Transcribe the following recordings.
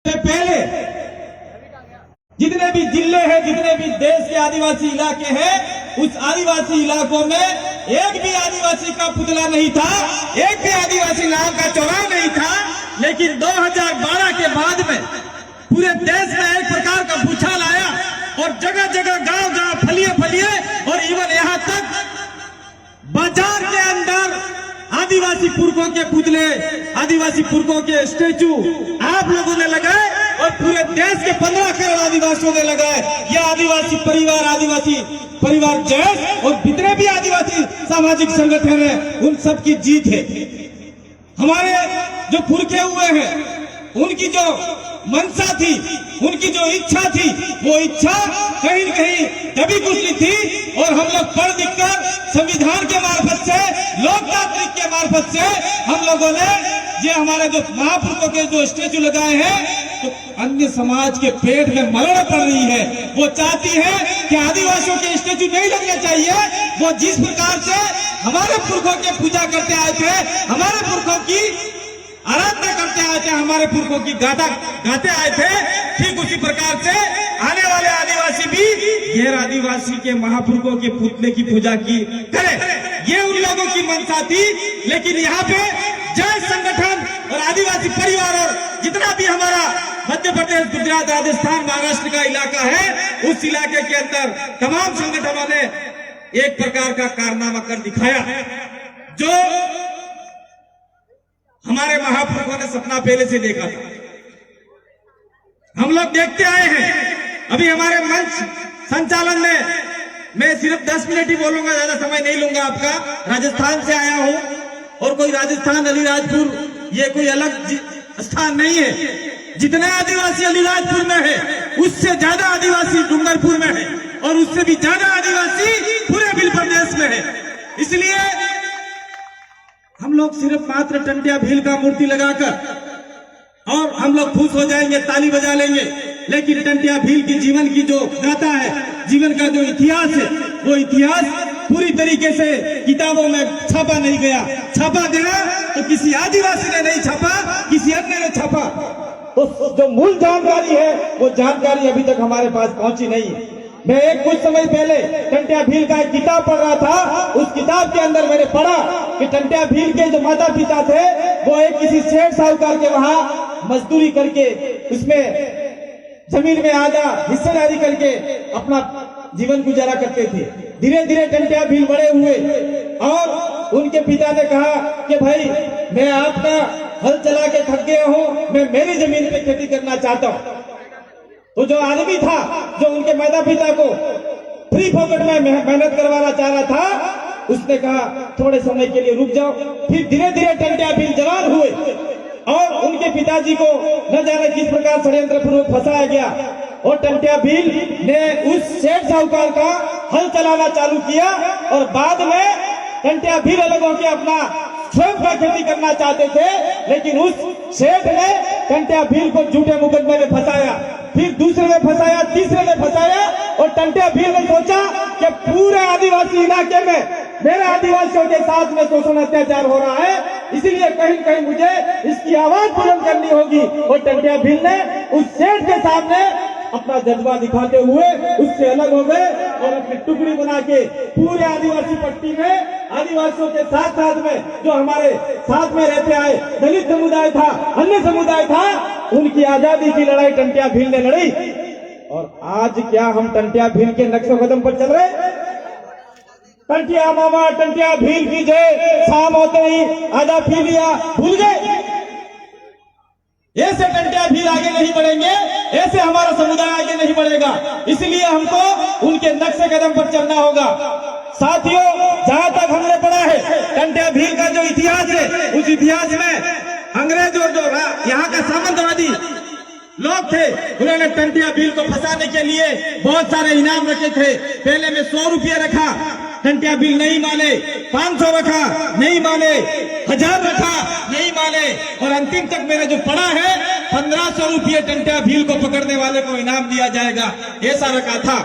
से पहले जितने भी जिले हैं, जितने भी देश के आदिवासी इलाके हैं, उस आदिवासी इलाकों में एक भी आदिवासी का पुतला नहीं था, एक भी आदिवासी नाम का चौराहा नहीं था। लेकिन 2012 के बाद में पूरे देश में एक प्रकार का भूचाल आया और जगह जगह गांव गांव फलिए फलिए और इवन यहाँ तक बाजार के अंदर आदिवासी पुरखों के पुतले, आदिवासी पुरखों के स्टेचू आप लोगों ने लगाए और पूरे देश के 15 करोड़ आदिवासियों ने लगाए। यह आदिवासी परिवार जैस और जितने भी आदिवासी सामाजिक संगठन है उन सब की जीत है। हमारे जो पुरखे हुए हैं उनकी जो मनसा थी, उनकी जो इच्छा थी, वो इच्छा कहीं न कहीं दबी कुचली थी और हम लोग पढ़ लिख कर संविधान के मार्फत से, लोकतांत्रिक के मार्फत से हम लोगों ने ये हमारे जो महापुरुषों के जो स्टेचू लगाए हैं, तो अन्य समाज के पेट में मरण पड़ रही है। वो चाहती है कि आदिवासियों के स्टेचू नहीं लगने चाहिए। वो जिस प्रकार से हमारे पुरखों की पूजा करते आए थे, हमारे पुरखों की आराधना करते आए थे, हमारे पुरखों की गाथा गाते आए थे, ठीक उसी प्रकार से आने वाले आदिवासी भी गैर आदिवासी के महापुरुषों के पुतले की पूजा की करें। ये उन लोगों की मंशा थी। लेकिन यहाँ पे जय संगठन और आदिवासी परिवार और जितना भी हमारा मध्य प्रदेश, गुजरात, राजस्थान, महाराष्ट्र का इलाका है, उस इलाके के अंदर तमाम संगठनों ने एक प्रकार का कारनामा कर दिखाया जो हमारे महापुरुषों ने सपना पहले से देखा था। हम लोग देखते आए हैं। अभी हमारे मंच संचालन में मैं सिर्फ 10 मिनट ही बोलूंगा, ज्यादा समय नहीं लूंगा आपका। राजस्थान से आया हूं और कोई राजस्थान अलीराजपुर ये कोई अलग स्थान नहीं है। जितने आदिवासी अलीराजपुर में है उससे ज्यादा आदिवासी डूंगरपुर में है और उससे भी ज्यादा आदिवासी पूरे बिल प्रदेश में है। इसलिए हम लोग सिर्फ मात्र टंटिया भील का मूर्ति लगाकर और हम लोग खुश हो जाएंगे, ताली बजा लेंगे। लेकिन टंटिया भील की जीवन की जो गाथा है, जीवन का जो इतिहास है, वो इतिहास पूरी तरीके से किताबों में छापा नहीं गया। छापा गया तो किसी आदिवासी ने नहीं छापा, किसी अन्य ने छापा। तो जो मूल जानकारी है वो जानकारी अभी तक हमारे पास पहुंची नहीं है। मैं कुछ समय पहले टंटिया भील का एक किताब पढ़ रहा था। उस किताब के अंदर मैंने पढ़ा कि टंटिया भील के जो माता पिता थे वो एक किसी सेठ साहूकार के वहां मजदूरी करके उसमें जमीन में आधा हिस्सेदारी करके अपना जीवन गुजारा करते थे। धीरे धीरे टंटिया भील बड़े हुए और उनके पिता ने कहा कि भाई मैं आपका हल चला के थक गया हूं, मैं मेरी जमीन पे खेती करना चाहता हूं। तो जो आदमी था जो उनके माता पिता को फ्री फोकट में मेहनत करवाना चाह रहा था, उसने कहा थोड़े समय के लिए रुक जाओ। फिर धीरे धीरे टंटिया भील जवान हुए और उनके पिताजी को न जाने किस प्रकार षड्यंत्र पूर्वक फंसाया गया और टंटिया भील ने उस सेठ साहूकार का हल चलाना चालू किया और बाद में टंटिया भील लोगों के अपना स्वयं का खेती करना चाहते थे। लेकिन उस सेठ ने टंटिया भील को झूठे मुकदमे में फंसाया, फिर दूसरे में फंसाया, तीसरे में फंसाया और टंटिया भील ने सोचा कि पूरे आदिवासी इलाके में मेरे आदिवासियों के साथ में शोषण अत्याचार हो रहा है, इसलिए कहीं कहीं मुझे इसकी आवाज बुलंद करनी होगी। और टंटिया भील ने उस सेठ के सामने अपना जज्बा दिखाते हुए उससे अलग हो गए और अपनी टुकड़ी बना के पूरे आदिवासी पट्टी में आदिवासियों के साथ साथ में जो हमारे साथ में रहते आए दलित समुदाय था, अन्य समुदाय था, उनकी आजादी की लड़ाई टंटिया भील ने लड़ी। और आज क्या हम टंटिया भील के नक्शे कदम पर चल रहे? टंटिया मामा टंटिया भील की जय, शाम होते ही आजा पी लिया भूल गए। ऐसे टंटिया भील आगे नहीं बढ़ेंगे, ऐसे हमारा समुदाय आगे नहीं बढ़ेगा। इसलिए हमको उनके नक्शे कदम पर चलना होगा। साथियों, जहां तक हमने पढ़ा है टंटिया भील का जो इतिहास है, उस इतिहास में अंग्रेजों जो यहाँ का सामंतवादी लोग थे, उन्होंने टंटिया भील को फंसाने के लिए बहुत सारे इनाम रखे थे। पहले में 100 रुपये रखा, टंटिया भील नहीं माने। 500 रखा, नहीं माने। 1000 रखा, नहीं माने। और अंतिम तक मैंने जो पढ़ा है 1500 रुपये टंटिया भील को पकड़ने वाले को इनाम दिया जाएगा, ऐसा रखा था।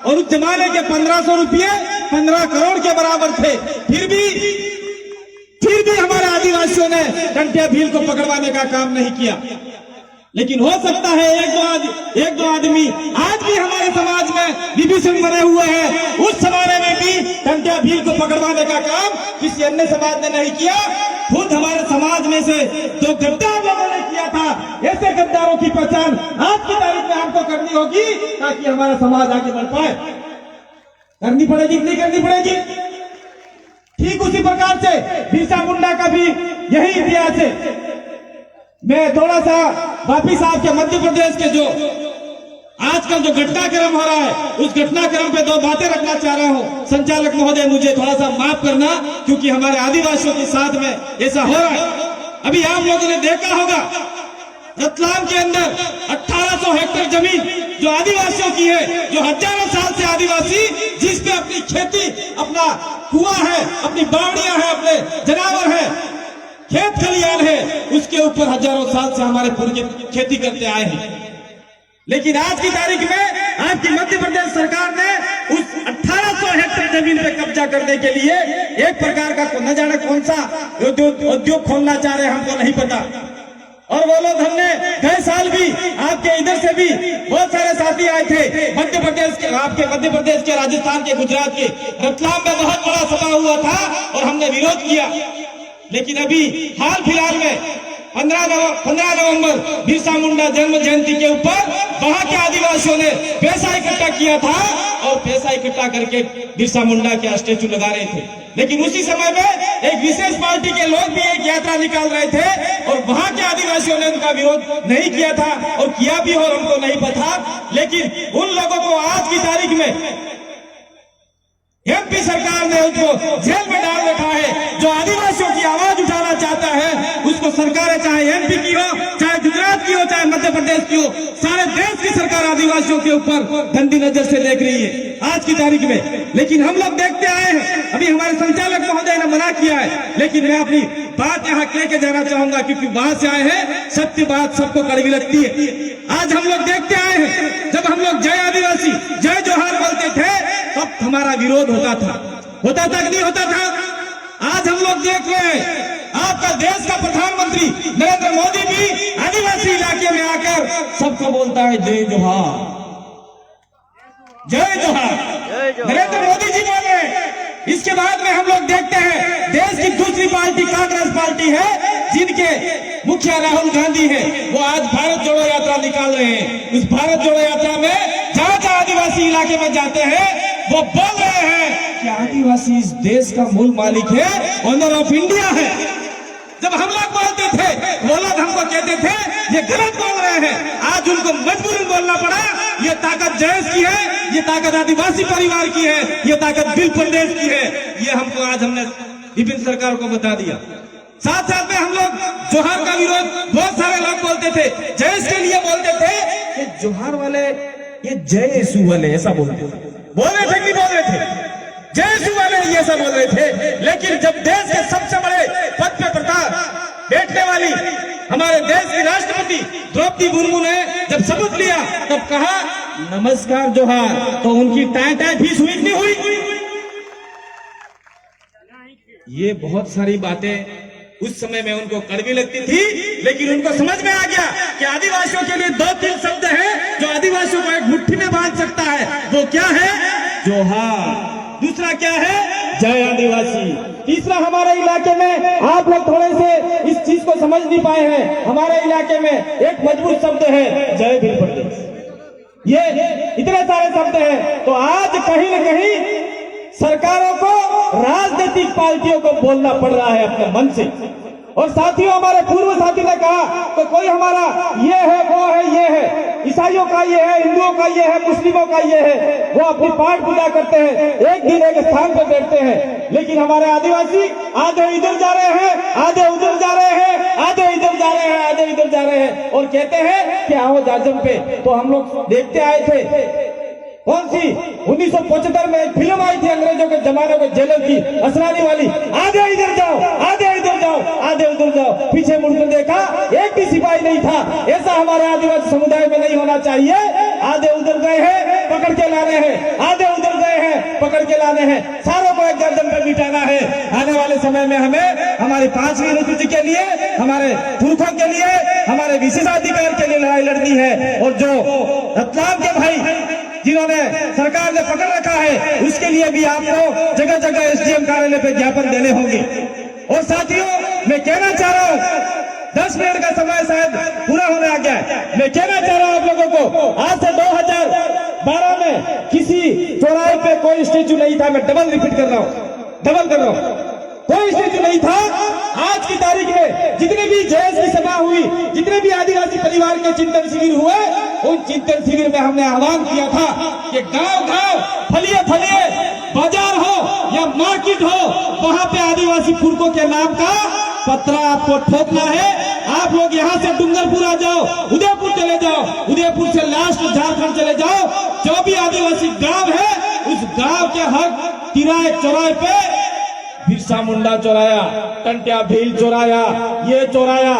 और उस जमाने के 1500 रुपये 15 करोड़ के बराबर थे। फिर भी हमारे आदिवासियों ने टंटिया भील को पकड़वाने का काम नहीं किया। लेकिन हो सकता है एक दो आदमी आज भी हमारे समाज में विभीषण बने हुए हैं। उस जमाने में भी टंट्या भील को पकड़वाने का काम किसी अन्य समाज ने नहीं किया, खुद हमारे समाज में से जो गद्दार लोगों ने किया था। ऐसे गद्दारों की पहचान आज की तारीख में हमको करनी होगी ताकि हमारा समाज आगे बढ़ पाए। करनी पड़ेगी, नहीं करनी पड़ेगी। ठीक उसी प्रकार से बिरसा मुंडा का भी यही इतिहास है। मैं थोड़ा सा वापी साहब के मध्य प्रदेश के जो आजकल जो घटनाक्रम हो रहा है उस घटनाक्रम पे दो बातें रखना चाह रहा हूं। संचालक महोदय मुझे थोड़ा सा माफ करना, क्योंकि हमारे आदिवासियों के साथ में ऐसा हो रहा है। अभी आप लोगों ने देखा होगा रतलाम के अंदर 1800 हेक्टेयर जमीन जो आदिवासियों की है, जो हजारों साल से आदिवासी जिस पे अपनी खेती, अपना कुआं है, अपनी बावड़ियां हैं, अपने जानवर है, खेत खलियान है, उसके ऊपर हजारों साल से हमारे पूर्वज खेती करते आए हैं। लेकिन आज की तारीख में आपकी मध्य प्रदेश सरकार ने उस 1800 हेक्टेयर जमीन पे कब्जा करने के लिए एक प्रकार का न जाने कौन सा उद्योग खोलना चाह रहे हैं, हमको नहीं पता। और वो लोग, हमने गए साल भी आपके इधर से भी बहुत सारे साथी आए थे मध्य प्रदेश के, आपके मध्य प्रदेश के, राजस्थान के, गुजरात के। रतलाम में बहुत बड़ा सभा हुआ था और हमने विरोध किया। लेकिन अभी हाल फिलहाल में 15 नवंबर बिरसा मुंडा जन्म जयंती के ऊपर वहां के आदिवासियों ने पैसा इकट्ठा किया था और पैसा इकट्ठा करके बिरसा मुंडा के स्टेचू लगा रहे थे। लेकिन उसी समय में एक विशेष पार्टी के लोग भी एक यात्रा निकाल रहे थे और वहां के आदिवासियों ने उनका विरोध नहीं किया था, और किया भी हो हमको नहीं पता। लेकिन उन लोगों को आज की तारीख में एमपी सरकार ने उनको जेल में डाल रखा है। जो आदिवासियों की आवाज उठाना चाहता है उसको सरकारें, चाहे एमपी की हो, चाहे गुजरात की हो, चाहे मध्य प्रदेश की हो, सारे देश की सरकार आदिवासियों के ऊपर गंदी नजर से देख रही है आज की तारीख में। लेकिन हम लोग देखते आए हैं, अभी हमारे संचालक महोदय ने मना किया है, लेकिन मैं अपनी बात यहाँ लेके जाना चाहूंगा, क्योंकि वहां से आए हैं, सत्य बात सबको कड़वी लगती है। आज हम लोग देखते आए हैं, जब हम लोग जय आदिवासी, जय जोहार बोलते थे तब हमारा विरोध होता था कि नहीं होता था। आज हम लोग देख रहे हैं आपका देश का प्रधानमंत्री नरेंद्र मोदी भी आदिवासी इलाके में आकर सबको बोलता है जय जोहार, जय जोहार। नरेंद्र मोदी जी बोल रहे हैं। इसके बाद में हम लोग देखते हैं देश की दूसरी पार्टी कांग्रेस पार्टी है, जिनके मुखिया राहुल गांधी है, वो आज भारत जोड़ो यात्रा निकाल रहे हैं। उस भारत जोड़ो यात्रा में जहां जहां आदिवासी इलाके में जाते हैं वो बोल रहे हैं कि आदिवासी इस देश का मूल मालिक है, ऑनर ऑफ इंडिया है। जब हम लोग बोलते थे वो लोग हमको कहते थे ये गलत बोल रहे हैं। आज उनको मजबूरन बोलना पड़ा, ये ताकत जयेश की है, ये ताकत आदिवासी परिवार की है, ये ताकत बिल प्रदेश की है। ये हमको आज हमने विभिन्न सरकार को बता दिया। साथ साथ में हम लोग जोहार का विरोध, बहुत सारे लोग बोलते थे, जयेश के लिए बोलते थे कि जोहार वाले ये जय यीशु वाले, ऐसा बोल रहे थे कि नहीं बोल रहे थे, जय यीशु वाले ये सब बोल रहे थे। लेकिन जब देश के सबसे बड़े पद पे बैठने वाली हमारे देश की राष्ट्रपति द्रौपदी मुर्मू ने जब शपथ लिया तब कहा नमस्कार जोहार, तो उनकी टाई टाई फीस हुई नहीं हुई। ये बहुत सारी बातें उस समय में उनको कड़वी लगती थी, लेकिन उनको समझ में आ गया कि आदिवासियों के लिए 2-3 शब्द हैं जो आदिवासियों को एक मुट्ठी में बांध सकता है। वो क्या है? जोहार। दूसरा क्या है? जय आदिवासी। तीसरा, हमारे इलाके में आप लोग थोड़े से इस चीज को समझ नहीं पाए हैं, हमारे इलाके में एक मजबूत शब्द है जय भील प्रदेश। ये इतने सारे शब्द हैं, तो आज कहीं न कहीं सरकारों को, राजनीतिक पार्टियों को बोलना पड़ रहा है अपने मन से। और साथियों, हमारे पूर्व साथी ने कहा तो कोई हमारा ये है, वो है, ये है, ईसाइयों का ये है, हिंदुओं का ये है, मुस्लिमों का ये है, वो अपनी पाठ पूजा करते हैं, एक दिन एक स्थान पर बैठते हैं। लेकिन हमारे आदिवासी आधे इधर जा रहे हैं, आधे उधर जा रहे हैं, आधे इधर जा रहे हैं, आधे इधर जा रहे हैं, और कहते हैं कि आओ जाजम पे। तो हम लोग देखते आए थे, कौन सी 1975 में एक फिल्म आई थी अंग्रेजों के जमाने को, जेलर की, असरानी वाली, आधे इधर जाओ, आधे इधर जाओ, आधे उधर जाओ। पीछे मुड़कर देखा, एक भी सिपाही नहीं था। ऐसा हमारे आदिवासी समुदाय में नहीं होना चाहिए। आधे उधर गए हैं, पकड़ के लाने हैं, आधे उधर गए हैं, पकड़ के लाने हैं, सारों को एक गर्दन पर बिठाना है। आने वाले समय में हमें हमारी 5वीं अनुसूची के लिए, हमारे पुरखों के लिए, हमारे विशेषाधिकार के लिए लड़ाई लड़नी है। और जो रतलाम के भाई जिन्होंने सरकार ने पकड़ रखा है, उसके लिए भी आपको जगह जगह एसडीएम कार्यालय पे ज्ञापन देने होंगे। और साथियों, मैं कहना चाह रहा हूँ, 10 मिनट का समय शायद पूरा होने आ गया है। मैं कहना चाह रहा हूँ आप लोगों को, आज से 2012 में किसी चौराहे पे कोई स्टेचू नहीं था। मैं डबल रिपीट कर रहा हूँ, कोई स्टेचू नहीं था। आज की तारीख में जितने भी जयस की सभा हुई, जितने भी आदिवासी परिवार के चिंतन शिविर हुए, उन चिंतन शिविर में हमने आह्वान किया था कि गांव-गांव, फलिए बाजार हो या मार्केट हो, वहां पे आदिवासी पुरखों के नाम का पत्रा आपको ठोकना है। आप लोग यहाँ से डूंगरपुर आ जाओ, उदयपुर चले जाओ, उदयपुर से लास्ट झारखंड चले जाओ, जो भी आदिवासी गांव है, उस गांव के हक तिराए चौराहे पे बिरसा मुंडा चौराया, टंटिया भील चौराया, ये चौराया,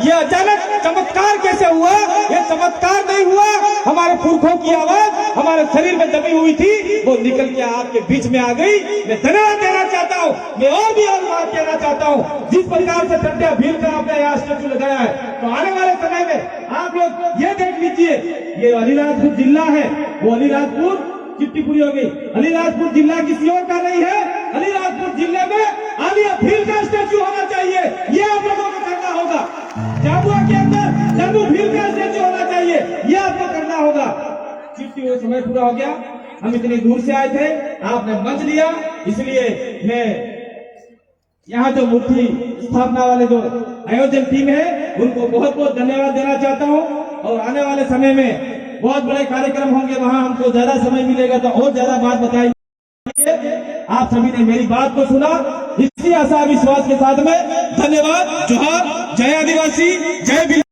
ये अचानक चमत्कार कैसे हुआ? ये चमत्कार नहीं हुआ, हमारे पुरखों की आवाज हमारे शरीर में दबी हुई थी, वो निकल के आपके बीच में आ गई। मैं धन्यवाद देना चाहता हूँ, मैं और भी और बात कहना चाहता हूँ। जिस प्रकार से टंटिया भील का आपने यहाँ स्टेचू लगाया है, तो आने वाले समय में आप लोग ये देख लीजिए, ये अलीराजपुर जिला है, वो अलीराजपुर चिट्टीपुरी हो गई। अलीराजपुर जिला किसी और का नहीं है, अलीराजपुर जिले में आलिया भील का स्टेचू होना चाहिए। ये आप लोगों को करना होगा। जामुआ के अंदर जामू भील का स्टेचू होना चाहिए, ये आपको करना होगा। चिट्टी वो समय पूरा हो गया, हम इतनी दूर से आए थे, आपने मंच लिया, इसलिए मैं यहाँ जो मूर्ति स्थापना वाले जो आयोजन टीम है, उनको बहुत बहुत धन्यवाद देना चाहता हूँ। और आने वाले समय में बहुत बड़े कार्यक्रम होंगे, वहां हमको ज्यादा समय मिलेगा तो और ज्यादा बात बताएंगे। आप सभी ने मेरी बात को सुना, इसी आशा विश्वास के साथ में धन्यवाद। जोहार, जय आदिवासी, जय